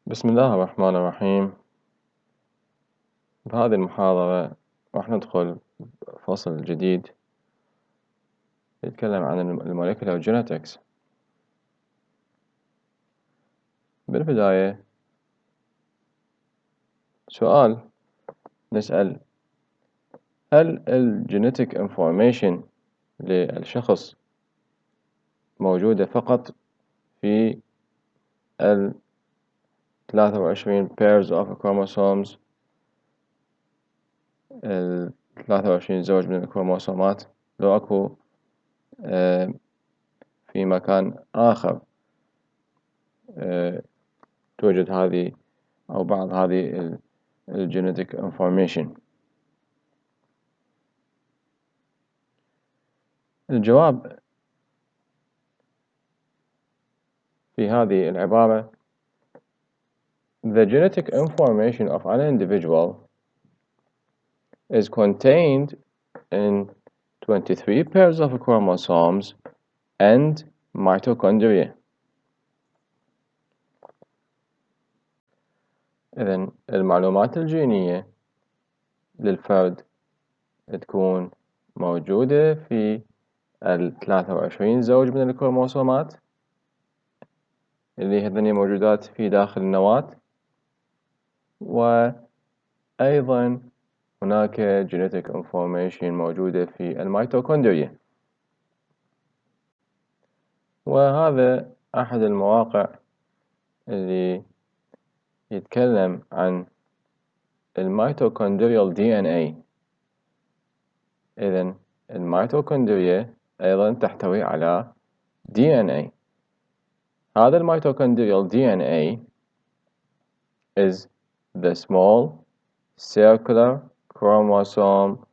بسم الله الرحمن الرحيم. بهذه المحاضرة راح ندخل فصل جديد يتكلم عن الموليكولار جينيتكس. بالبداية سؤال نسأل: هل الجينيتك انفورميشن للشخص موجودة فقط في 23 pairs of chromosomes، 23 زوج من الكروموسومات، لو أكو في مكان آخر توجد هذه أو بعض هذه الجينيتك انفورميشن؟ الجواب في هذه العبارة: The genetic information of an individual is contained in 23 pairs of chromosomes and mitochondria. إذن المعلومات الجينية للفرد تكون موجودة في 23 زوج من الكروموسومات اللي هذني موجودات في داخل النواة، وأيضا هناك genetic information موجودة في الميتوكوندريا. وهذا أحد المواقع اللي يتكلم عن الميتوكوندريال DNA. إذن الميتوكوندريا أيضا تحتوي على DNA. هذا الميتوكوندريال DNA is the small circular chromosome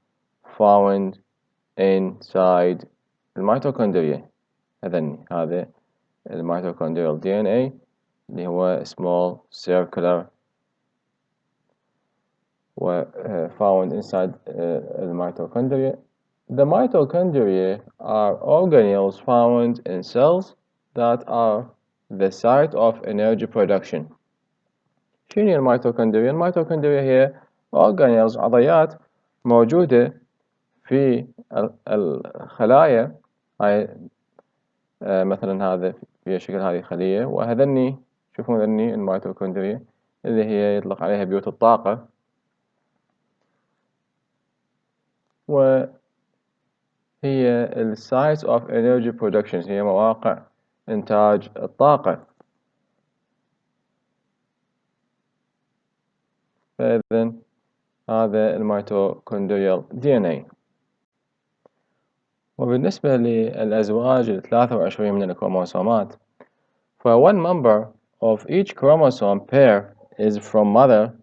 found inside الميتوكوندريا. هذا الميتوكوندريال DNA اللي هو small circular found inside الميتوكوندريا. The mitochondria are organelles found in cells that are the site of energy production. شنو الميتوكوندريا؟ الميتوكوندريا هي organelles، عضيات موجودة في الخلايا. هاي مثلا هذا في شكل هذه خلية، وهذني شوفون هذني الميتوكوندريا اللي هي يطلق عليها بيوت الطاقة، وهي ال sites of energy production، هي مواقع إنتاج الطاقة. فإذن هذا الميتوكوندريال DNA. وبالنسبة للأزواج 23 من الكروموسومات، one member of each chromosome pair is from mother,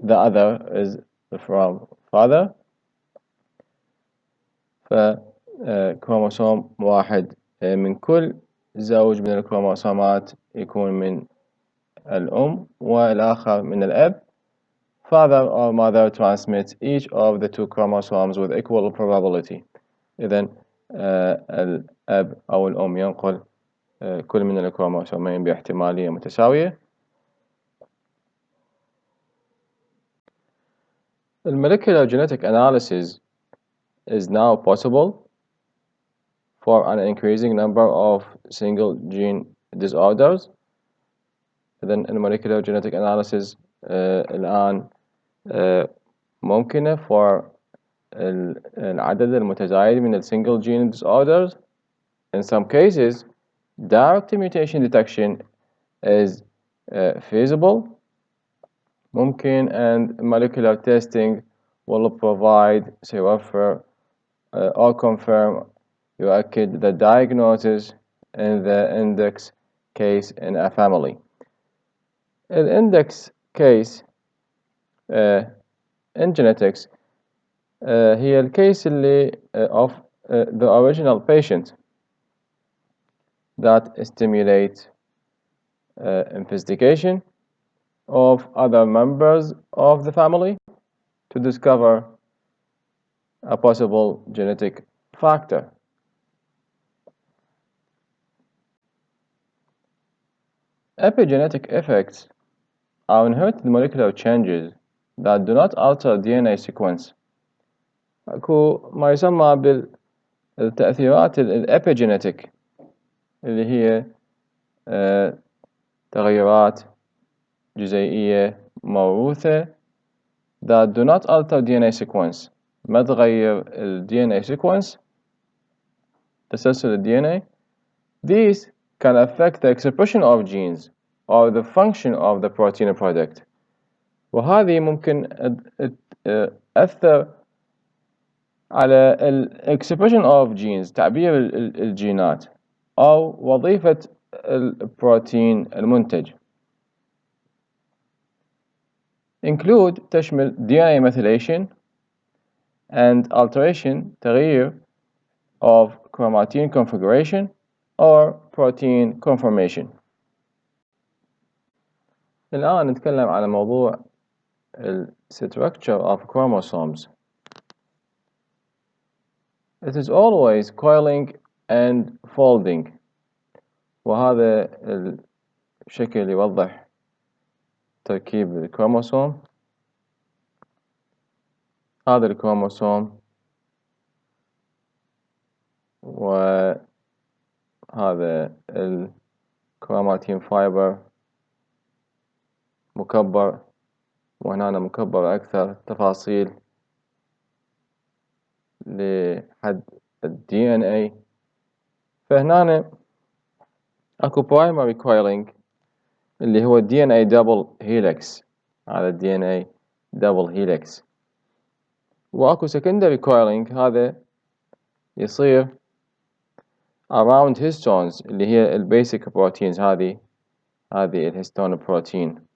the other is from father. فكروموسوم واحد من كل زوج من الكروموسومات يكون من الأم والآخر من الأب. Father or mother transmits each of the two chromosomes with equal probability. إذن الأب أو الأم ينقل كل من الكروموسومين باحتمالية متساوية. Molecular genetic analysis is now possible for an increasing number of single gene disorders. إذن molecular genetic analysis الآن ممكنة for العدد المتزايد من single gene disorders. In some cases, direct mutation detection is feasible. ممكن and molecular testing will provide سيوفر or confirm يؤكد the diagnosis in the index case in a family. الindex case in genetics هي الكيس اللي of the original patient that stimulate investigation of other members of the family to discover a possible genetic factor. Epigenetic effects are inherited molecular changes that do not alter DNA sequence. أكو ما يسمى بالتأثيرات الإبيجينيتيك اللي هي تغيرات جزيئية موروثة that do not alter DNA sequence. ما تغير ال DNA sequence تسلسل ال DNA. These can affect the expression of genes or the function of the protein product. وهذه ممكن تأثر على ال expression of genes تعبير الجينات أو وظيفة البروتين المنتج. Include تشمل DNA methylation and alteration تغيير of chromatin configuration or protein conformation. الآن نتكلم على موضوع structure of chromosomes. It is always coiling and folding. وهذا الشكل يوضح تركيب الكروموسوم. هذا الكروموسوم وهذا الكروماتين فايبر مكبر، وهنا مكبر أكثر تفاصيل لحد DNA. فهنا أكو primary coiling اللي هو DNA double helix على DNA double helix، وأكو secondary coiling هذا يصير around histones اللي هي basic proteins. هذه الهستون بروتين،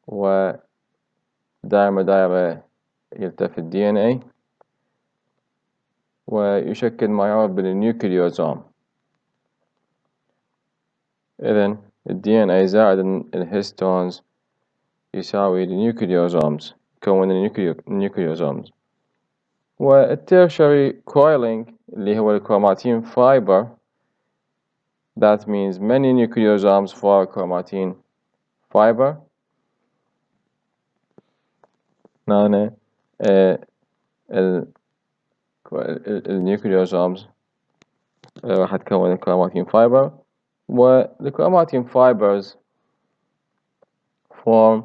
ودائرة يلتف ال DNA ويشكل ما يعرف بالنيوكليوزوم. إذن ال DNA زائد الهستونز يساوي النيوكليوزومز، يكون النيوكليوزومز. والتيرشري coiling اللي هو الكروماتين فايبر، that means many nucleosomes for chromatin fiber. هنا النيوكليوزومز راح تكون الكروماتين فايبر، والكروماتين fibers form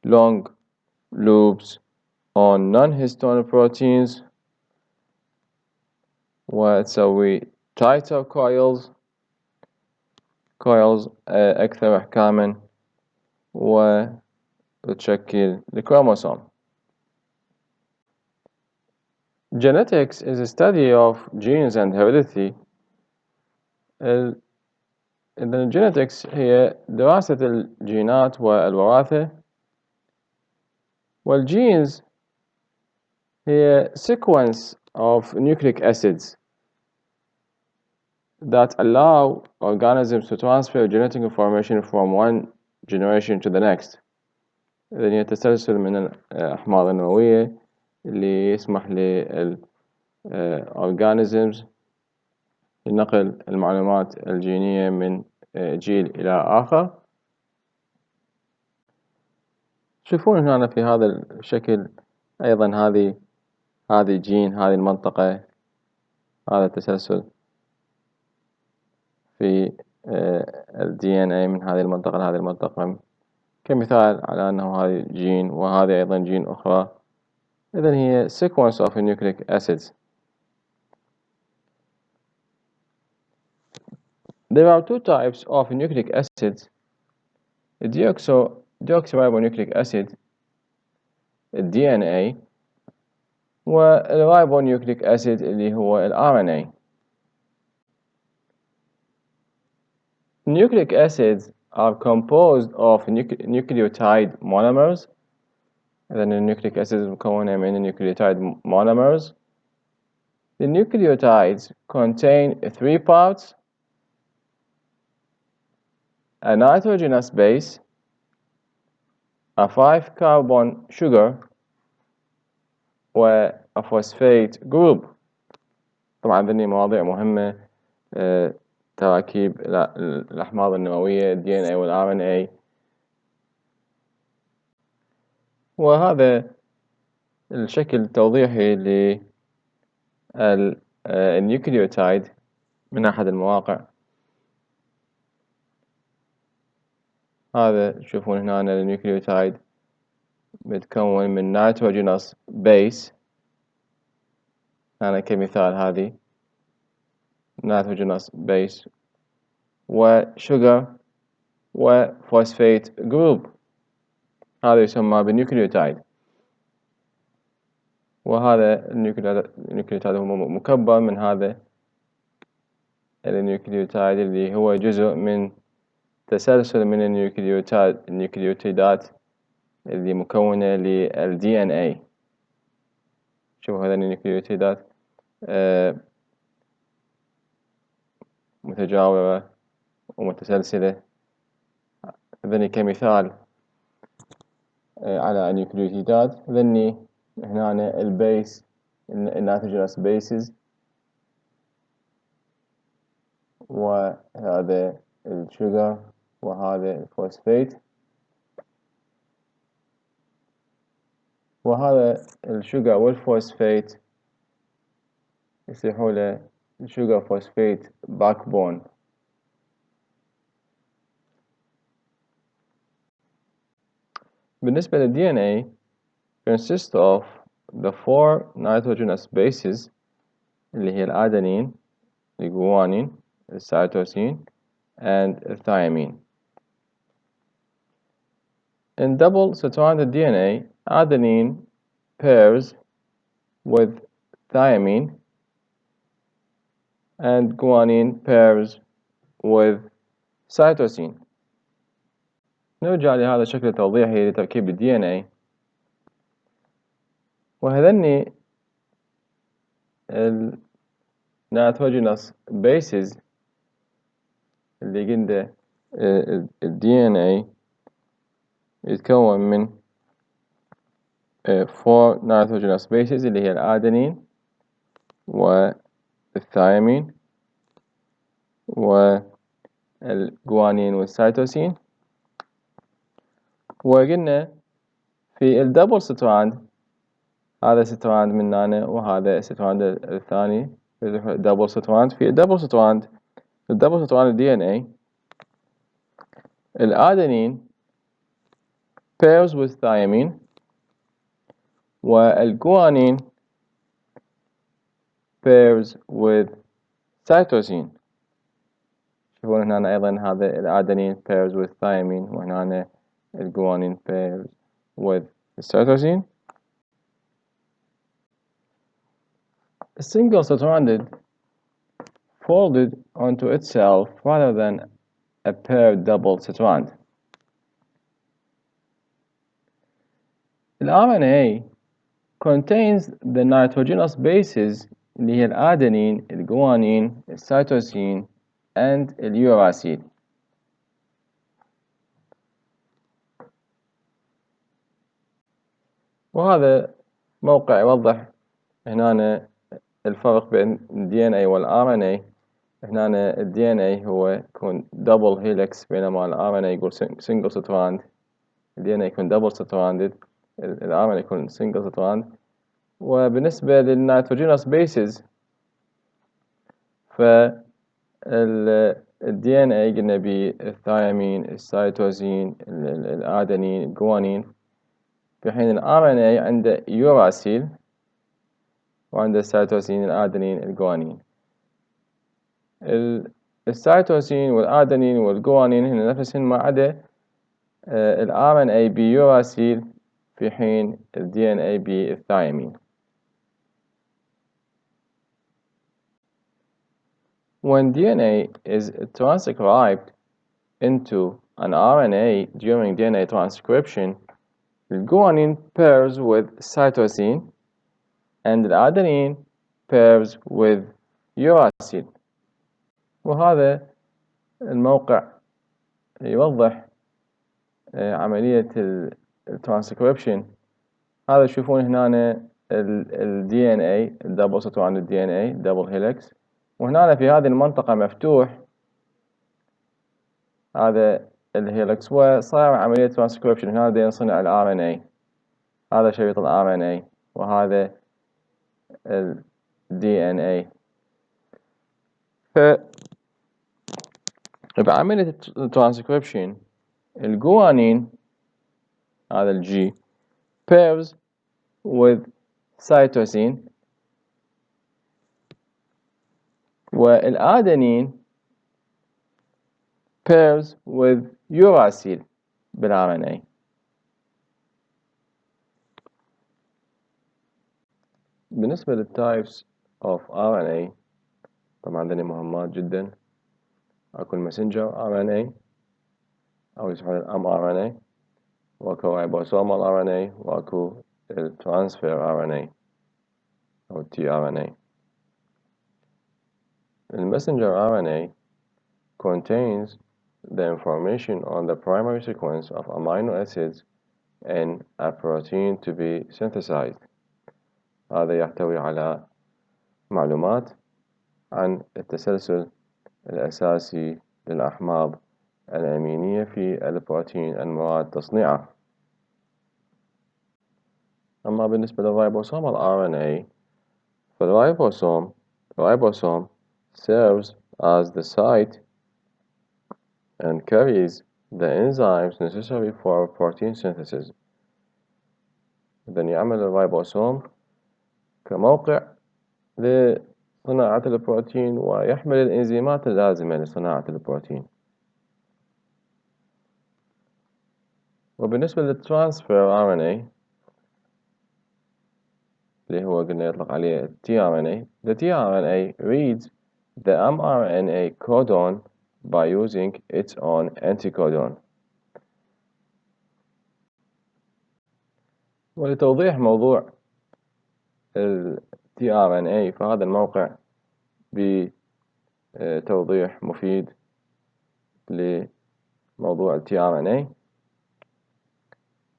long loops on non-histone proteins وتسوي tighter coils أكثر إحكاما وتشكل الكروموسوم. Genetics is a study of genes and heredity. Genetics هي دراسة الجينات والوراثة، والgenes هي sequence of nucleic acids that allow organisms to transfer genetic information from one generation to the next. إذن هي تسلسل من الأحماض النووية اللي يسمح للorganisms لنقل المعلومات الجينية من جيل إلى آخر. تشوفون هنا في هذا الشكل أيضا هذه جين، هذه المنطقة، هذا التسلسل في ال DNA من هذه المنطقة لهذه المنطقة كمثال على أنه هذه جين وهذه أيضا جين أخرى. إذن هي sequence of nucleic acids. There are two types of nucleic acids: deoxyribonucleic acid DNA والribonucleic acid اللي هو RNA. Nucleic acids are composed of nucleotide monomers. إذن النيوكليك acids مكونة من nucleotide monomers. The nucleotides contain 3 parts: a nitrogenous base, a 5-carbon sugar, و a phosphate group. طبعا ذني مواضيع مهمة تراكيب الأحماض النووية DNA والRNA. وهذا الشكل التوضيحي للنيوكليوتايد من أحد المواقع. هذا تشوفون هنا النيوكليوتايد متكون من نيتروجينوس بيس، أنا كمثال هذه نيتروجينوس بيس وشوجر وفوسفيت جروب، هذا يسمى بالنيوكليوتايد. وهذا النيوكليوتايد هو مكبر من هذا النيوكليوتايد اللي هو جزء من تسلسل من النيوكليوتيدات اللي مكونة لل DNA. شوفوا هذه النيوكليوتيدات متجاورة ومتسلسلة. ذني كمثال على النيوكليوتيدات. ذني هنا البيس النيتروجينوس بيسز، وهذا الشوجر وهذا الفوسفيت، وهذا الشوجر والفوسفيت يصيحوا له الشوجر فوسفيت باك بون. بالنسبة لل DNA consists of the 4 nitrogenous bases اللي هي الأدينين، الجوانين، السيتوسين and الثيامين. In double-stranded DNA, adenine pairs with thymine and guanine pairs with cytosine. نرجع لهذا الشكل التوضيحي لتركيب ال DNA. وهذني nitrogenous bases اللي عنده ال DNA يتكون من 4 nitrogenous bases اللي هي الأدينين والثيامين والجوانين والسيتوسين. وقلنا في الدبل ستراند، هذا ستراند من هنا وهذا ستراند الثاني دبل ستراند. في الدبل ستراند DNA الأدينين pairs with thymine والجوانين pairs with cytosine. شوفون هنا أيضا هذا الأدينين pairs with thymine وهنا الجوانين pairs with cytosine. A single stranded folded onto itself rather than a paired double strand. The RNA contains the nitrogenous bases اللي هي الأدينين، الجوانين، السيتوسين and اليوراسيل. وهذا موقع يوضح هنا الفرق بين ال DNA وال RNA. هنا ال DNA هو يكون double helix بينما ال RNA يقول single strand. ال DNA يكون double stranded، ال RNA يكون single strand. وبالنسبة للنيتروجينوس bases فال DNA قلنا بالثيامين، السيتوسين، الأدينين، الجوانين، في حين ال RNA عنده يوراسيل وعنده السيتوسين، الأدينين، الجوانين. السيتوسين والأدينين والجوانين هنا نفسهن ما عدا ال RNA بيوراسيل في حين ال DNA بالثيامين. When DNA is transcribed into an RNA during DNA transcription, the guanine pairs with cytosine and the adenine pairs with uracil. وهذا الموقع يوضح عملية الترانسكريبشن. هذا تشوفون هنا ال DNA الدبل ستراند DNA دبل هيلكس، وهنا في هذه المنطقة مفتوح هذا الهيلكس، وصار عملية ترانسكريبشن. هنا بدنا نصنع ال RNA، هذا شريط ال RNA وهذا ال DNA. بعملية الترانسكريبشن الجوانين هذا الجي pairs with cytosine، والآدنين pairs with uracil بالRNA. بالنسبة للتايبس of RNA طبعا عندنا مهمات جدا. اكو الماسنجر RNA او يسمونه mRNA، واكو ribosomal RNA، واكو الترانسفير RNA او tRNA. الماسنجر RNA contains the information on the primary sequence of amino acids in a protein to be synthesized. هذا يحتوي على معلومات عن التسلسل الأساسي للأحماض الأمينية في البروتين المراد تصنيعه. أما بالنسبة للريبوسوم RNA فالريبوسوم serves as the site and carries the enzymes necessary for protein synthesis. إذن يعمل الريبوسوم كموقع لصناعة البروتين ويحمل الإنزيمات اللازمة لصناعة البروتين. وبالنسبة للترانسفير RNA اللي هو قلنا يطلق عليه tRNA، the tRNA reads the mRNA codon by using its own anticodon. ولتوضيح موضوع ال tRNA فهذا الموقع بتوضيح مفيد لموضوع ال tRNA.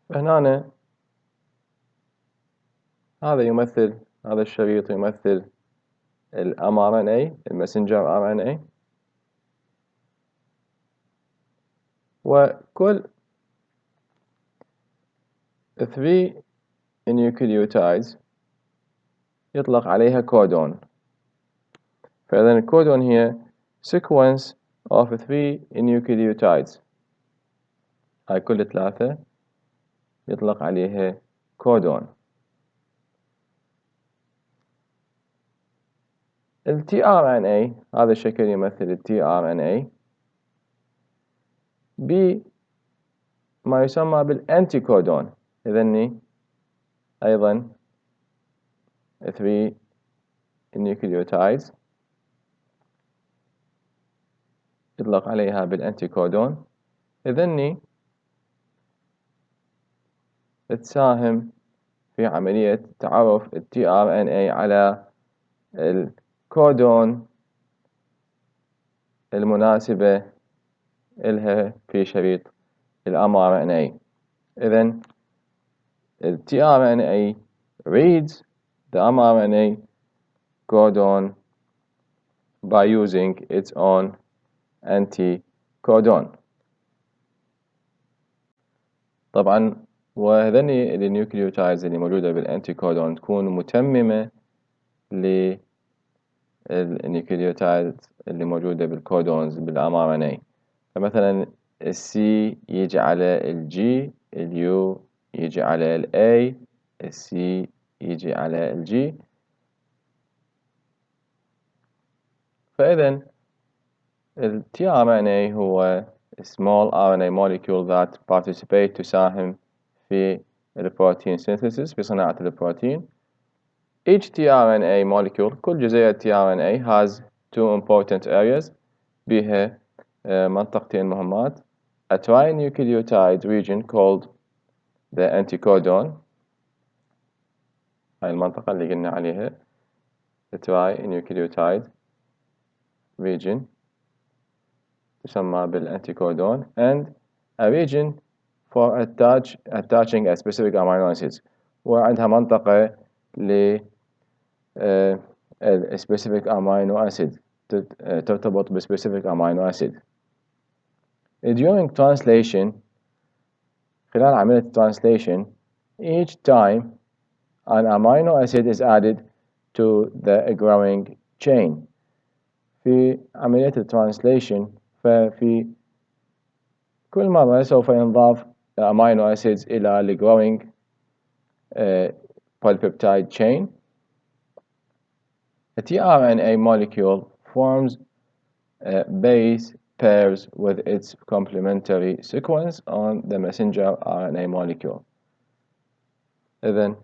فهنا هذا الشريط يمثل ال mRNA الماسنجر RNA، وكل 3 nucleotides يطلق عليها كودون. فإذا الكودون هي sequence of 3 nucleotides، هاي كل 3 يطلق عليها كودون. ال tRNA هذا الشكل يمثل ال tRNA بما يسمى بالانتيكودون. إذن أيضا 3 nucleotides يطلق عليها بالانتيكودون. إذن تساهم في عملية تعرف ال tRNA على الكودون المناسبة إلها في شريط ال mRNA. إذن ال tRNA reads the mRNA codon by using its own anticodon. طبعا وهذني النيوكليوتايدز اللي موجودة بالانتيكودون تكون متممة للنيوكليوتايدز اللي موجودة بالكودونز بالmRNA. فمثلا السي يجي على الجي، اليو يجي على الاي، السي يجي على الجي. فإذا ال tRNA هو small RNA molecule that participate تساهم في البروتين synthesis في صناعة البروتين. Each tRNA molecule كل جزيئة tRNA has 2 important areas بها منطقتين مهمات. A trinucleotide region called the anticodon، هاي المنطقة اللي قلنا عليها the trinucleotide region تسمى بالانتيكودون، and a region for attaching a specific amino acids، وعندها منطقة ل specific amino acid ترتبط ب specific amino acid. during translation خلال عملية translation each time an amino acid is added to the growing chain. في عملية الترانسليشن ففي كل مرة سوف ينضاف amino acids إلى ال growing polypeptide chain. The tRNA molecule forms base pairs with its complementary sequence on the messenger RNA molecule. إذن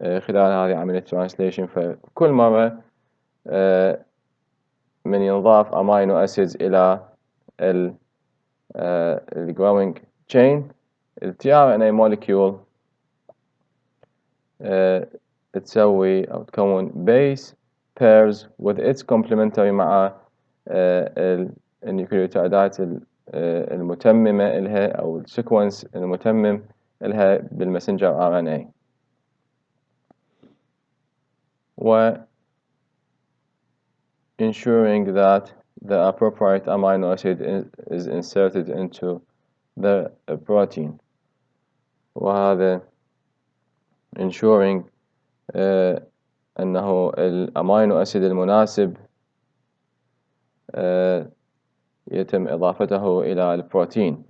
خلال هذه عملية translation فكل مرة من ينضاف amino acids إلى ال growing chain ال tRNA molecule تسوي أو تكون base pairs with its complementary مع النيوكليوتيدات المتممة إلها أو السيكونس المتمم إلها بالمسنجر RNA. و ensuring that the appropriate amino acid is inserted into the protein. وهذا ensuring أنه الأمينو أسيد المناسب يتم إضافته إلى البروتين.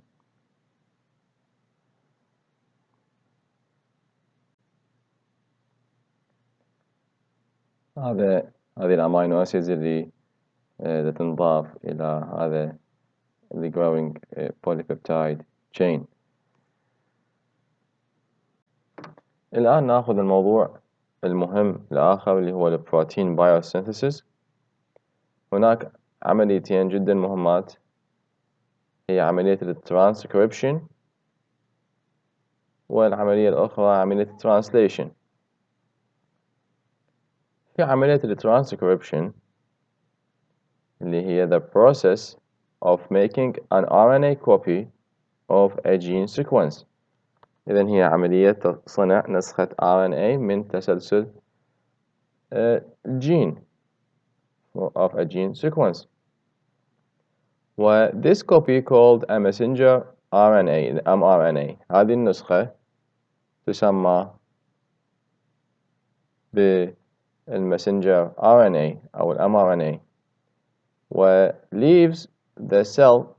هذه الأمينو أسيدز اللي تنضاف إلى هذا ال growing polypeptide chain. الآن نأخذ الموضوع المهم الآخر اللي هو البروتين biosynthesis. هناك عمليتين جدا مهمات هي عملية الترانسكريبشن والعملية الأخرى عملية الترانسليشن. في عملية الترانسكريبشن اللي هي the process of making an RNA copy of a gene sequence. إذن هي عملية صنع نسخة RNA من تسلسل الجين of a gene sequence. و this copy called a messenger RNA mRNA. هذه النسخة تسمى بالمسنجر RNA أو mRNA و leaves the cell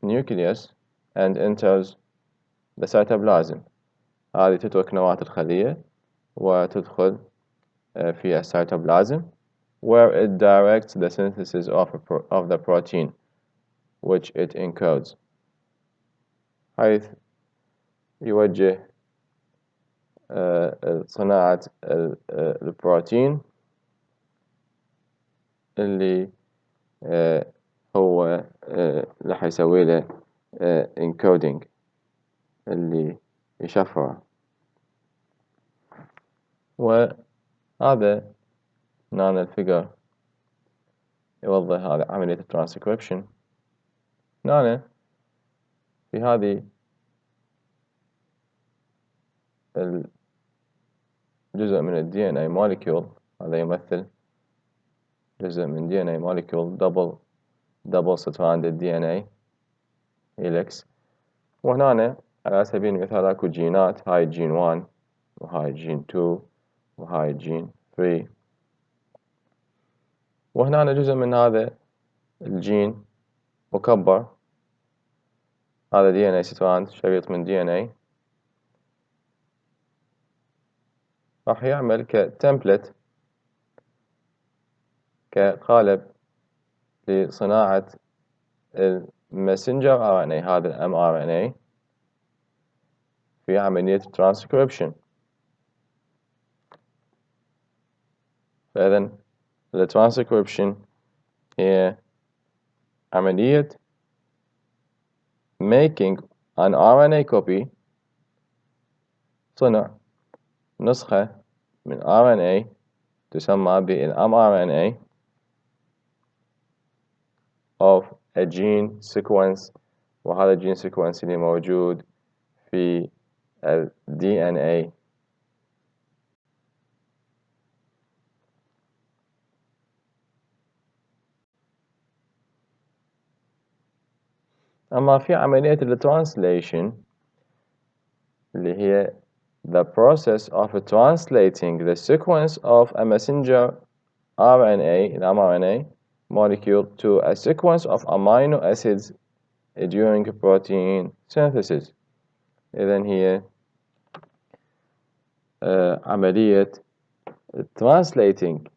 nucleus and enters the cytoplasm. هذه تترك نواة الخلية وتدخل في السيتوبلازم where it directs the synthesis of the protein which it encodes. حيث يوجه صناعة البروتين اللي هو راح يسوي له encoding اللي يشفره. وهذا هنا الفيجر يوضح هذا عملية الترانسكريبشن. هنا في هذه الجزء من ال DNA molecule هذا يمثل جزء من DNA molecule double stranded DNA helix. وهنا على سبيل المثال اكو جينات، هاي جين 1 وهاي جين 2 وهاي جين 3. وهنا جزء من هذا الجين مكبر، هذا DNA strand شريط من DNA راح يعمل كتمبلت كقالب لصناعة المسنجر RNA هذا mRNA في عملية transcription. فإذن الترانسكريبشن هي عملية making an RNA copy صنع نسخة من RNA تسمى بالmRNA of a gene sequence. وهذا الجين sequence اللي موجود في ال DNA. أما في عملية الترانسليشن اللي هي the process of translating the sequence of a messenger RNA mRNA molecule to a sequence of amino acids during protein synthesis. إذن هي عملية translating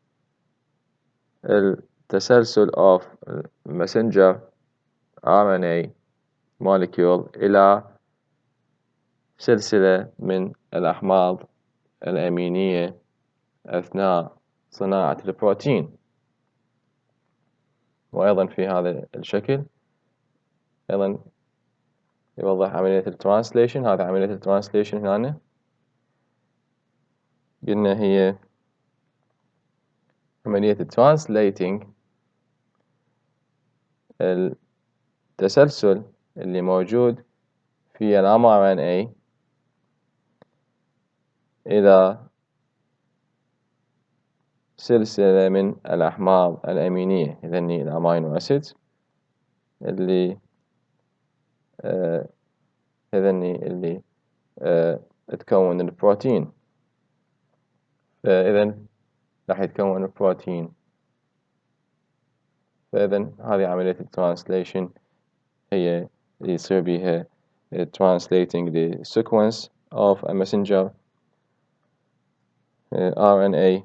التسلسل of messenger RNA molecule إلى سلسلة من الأحماض الأمينية أثناء صناعة البروتين. وأيضا في هذا الشكل أيضا يوضح عملية الترانسليشن. هذا عملية الترانسليشن هنا قلنا هي عملية translating التسلسل اللي موجود في ال mRNA إلى سلسلة من الأحماض الأمينية إذن الأمينو أسيدز اللي تكون البروتين. فإذن راح يتكون البروتين. فإذن هذه عملية الترانسليشن هي اللي يصير بها translating the sequence of a messenger RNA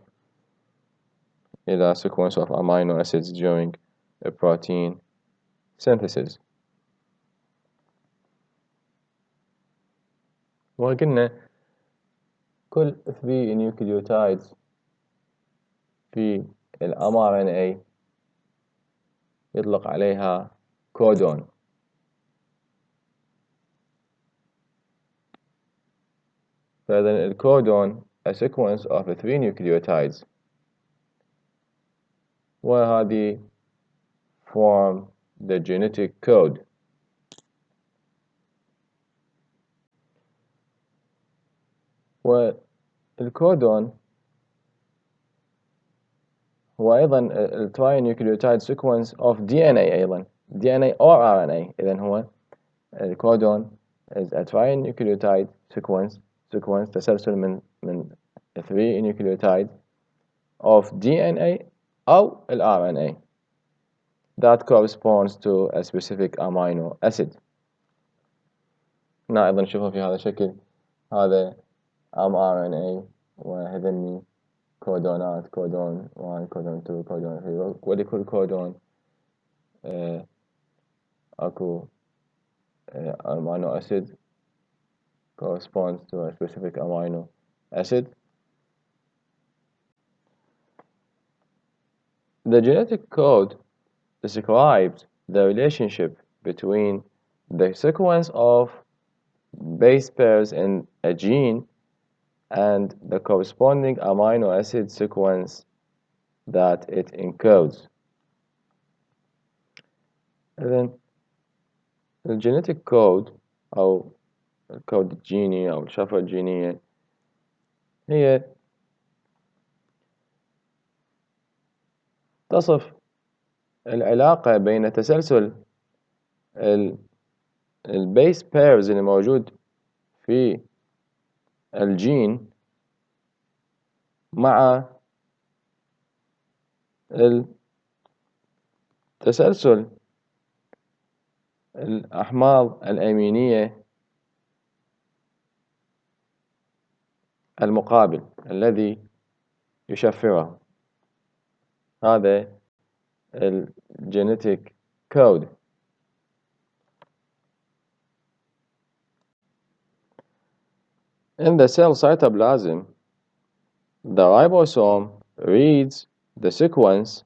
إلى sequence of amino acids during a protein synthesis. وقلنا كل 3 nucleotides في ال mRNA يطلق عليها كودون. فإذا الكودون a sequence of 3 nucleotides وهذه form the genetic code. والكودون هو أيضا التراينيوكليوتايد sequence of DNA أيضا DNA or RNA. إذن هو الكودون is a trinucleotide sequence تسلسل من 3 nucleotides of DNA أو ال RNA that corresponds to a specific amino acid. هنا أيضا نشوفه في هذا الشكل. هذا mRNA وهذني كودونات كودون 1 كودون 2 كودون 3 ولكل كودون أكو amino acid corresponds to a specific amino acid. The genetic code describes the relationship between the sequence of base pairs in a gene and the corresponding amino acid sequence that it encodes. Then the genetic code أو الكود الجيني أو الشفرة الجينية هي تصف العلاقة بين تسلسل البيس بيرز اللي موجود في الجين مع التسلسل الأحماض الأمينية المقابل الذي يشفره. هذا الجينيتيك كود. In the cell cytoplasm, the ribosome reads the sequence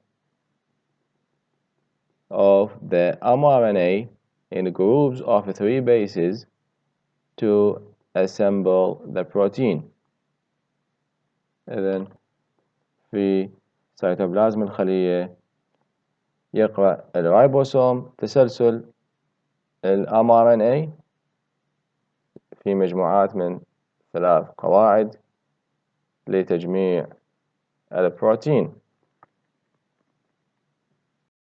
of the mRNA in groups of 3 bases to assemble the protein. إذن في سيتوبلازم الخلية يقرأ الرايبوسوم تسلسل mRNA في مجموعات من 3 قواعد لتجميع البروتين.